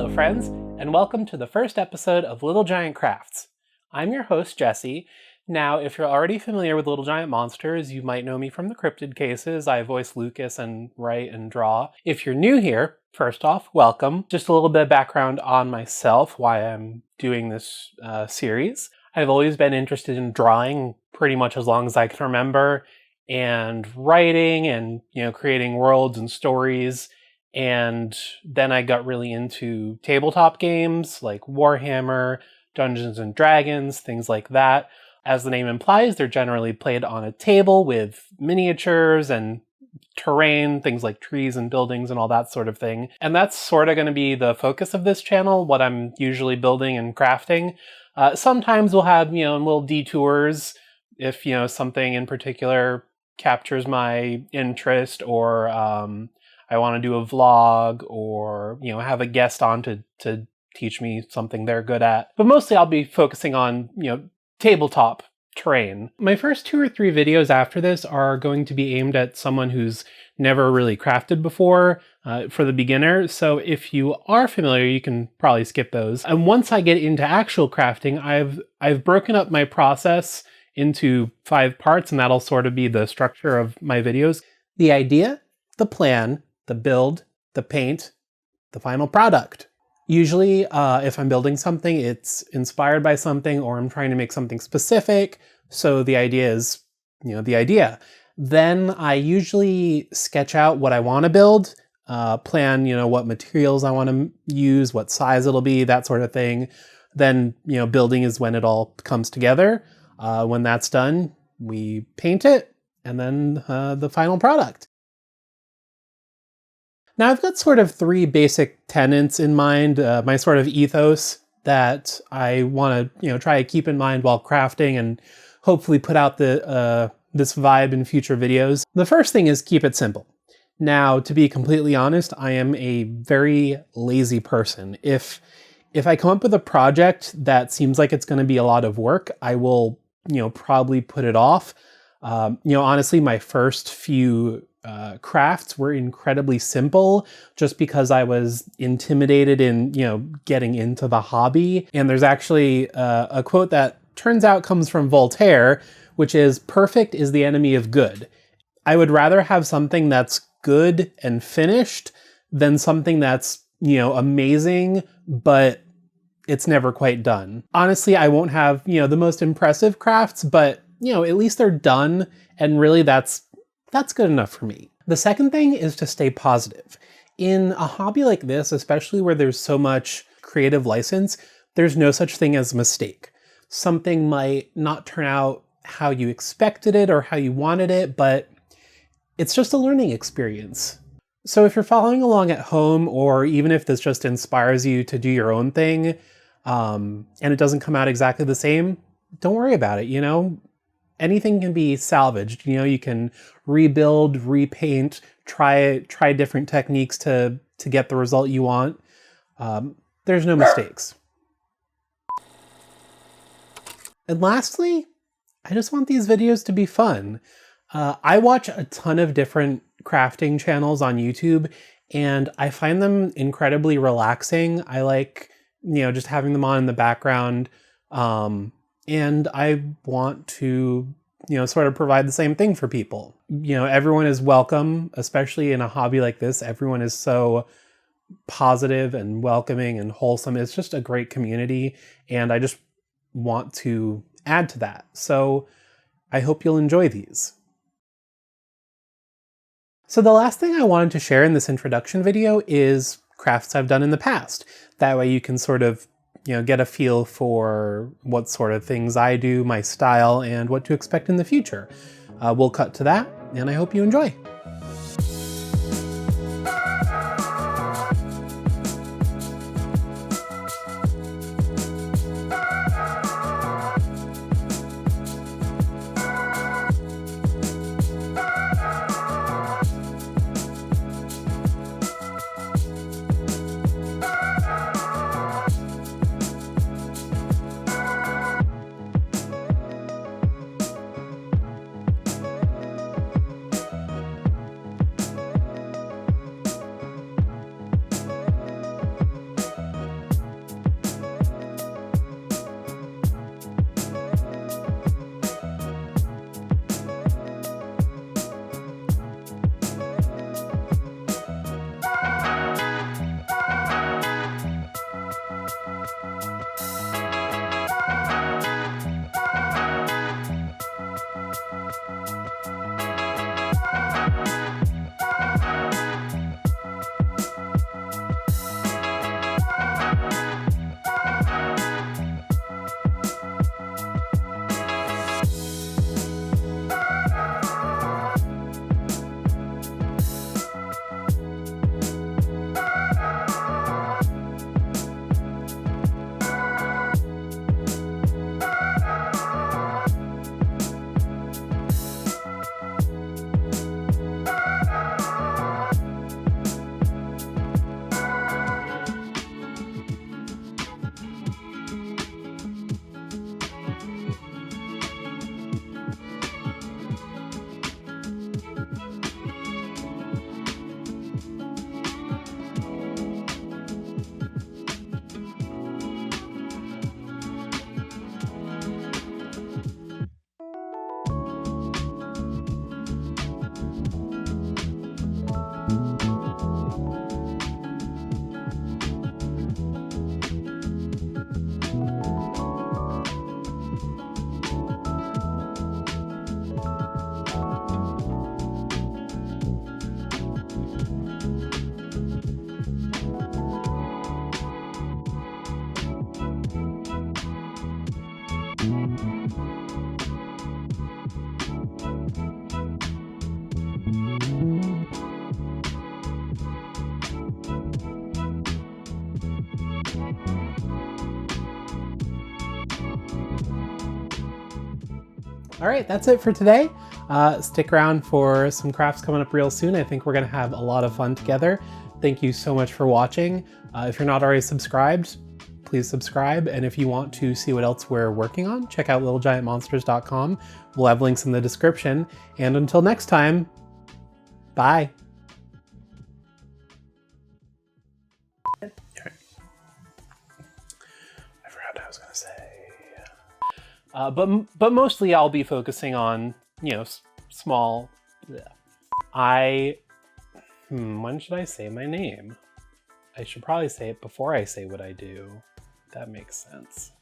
Hello friends, and welcome to the first episode of Little Giant Crafts. I'm your host, Jesse. Now, if you're already familiar with Little Giant Monsters, you might know me from the cryptid cases. I voice Lucas and write and draw. If you're new here, first off, welcome. Just a little bit of background on myself, why I'm doing this series. I've always been interested in drawing pretty much as long as I can remember, and writing and, creating worlds and stories. And then I got really into tabletop games like Warhammer, Dungeons and Dragons, things like that. As the name implies, they're generally played on a table with miniatures and terrain, things like trees and buildings and all that sort of thing. And that's sort of going to be the focus of this channel, what I'm usually building and crafting. Sometimes we'll have, little detours if, something in particular captures my interest, or I want to do a vlog, or, have a guest on to teach me something they're good at. But mostly I'll be focusing on, tabletop terrain. My first 2 or 3 videos after this are going to be aimed at someone who's never really crafted before, for the beginner. So if you are familiar, you can probably skip those. And once I get into actual crafting, I've broken up my process into 5 parts, and that'll sort of be the structure of my videos. The idea, the plan, the build, the paint, the final product. Usually, if I'm building something, it's inspired by something, or I'm trying to make something specific. So the idea is, the idea. Then I usually sketch out what I want to build, plan, what materials I want to use, what size it'll be, that sort of thing. Then, building is when it all comes together. When that's done, we paint it, and then the final product. Now I've got sort of 3 basic tenets in mind, my sort of ethos that I want to, try to keep in mind while crafting and hopefully put out this vibe in future videos. The first thing is keep it simple. Now, to be completely honest, I am a very lazy person. If I come up with a project that seems like it's going to be a lot of work, I will, probably put it off. Honestly, my first few crafts were incredibly simple just because I was intimidated in, getting into the hobby. And there's actually a quote that turns out comes from Voltaire, which is, "Perfect is the enemy of good." I would rather have something that's good and finished than something that's, amazing, but it's never quite done. Honestly, I won't have, the most impressive crafts, but, at least they're done. And really that's good enough for me. The second thing is to stay positive. In a hobby like this, especially where there's so much creative license, there's no such thing as a mistake. Something might not turn out how you expected it or how you wanted it, but it's just a learning experience. So if you're following along at home, or even if this just inspires you to do your own thing, and it doesn't come out exactly the same, don't worry about it, Anything can be salvaged. You can rebuild, repaint, try different techniques to get the result you want. There's no mistakes. And lastly, I just want these videos to be fun. I watch a ton of different crafting channels on YouTube, and I find them incredibly relaxing. I like, just having them on in the background. And I want to, sort of provide the same thing for people. Everyone is welcome, especially in a hobby like this. Everyone is so positive and welcoming and wholesome. It's just a great community, and I just want to add to that. So I hope you'll enjoy these. So the last thing I wanted to share in this introduction video is crafts I've done in the past. That way you can sort of get a feel for what sort of things I do, my style, and what to expect in the future. We'll cut to that, and I hope you enjoy. All right, that's it for today. Stick around for some crafts coming up real soon. I think we're gonna have a lot of fun together. Thank you so much for watching. If you're not already subscribed, please subscribe. And if you want to see what else we're working on, check out littlegiantmonsters.com. We'll have links in the description. And until next time, bye. I forgot what I was gonna say. But mostly I'll be focusing on, you know, small. When should I say my name? I should probably say it before I say what I do. That makes sense.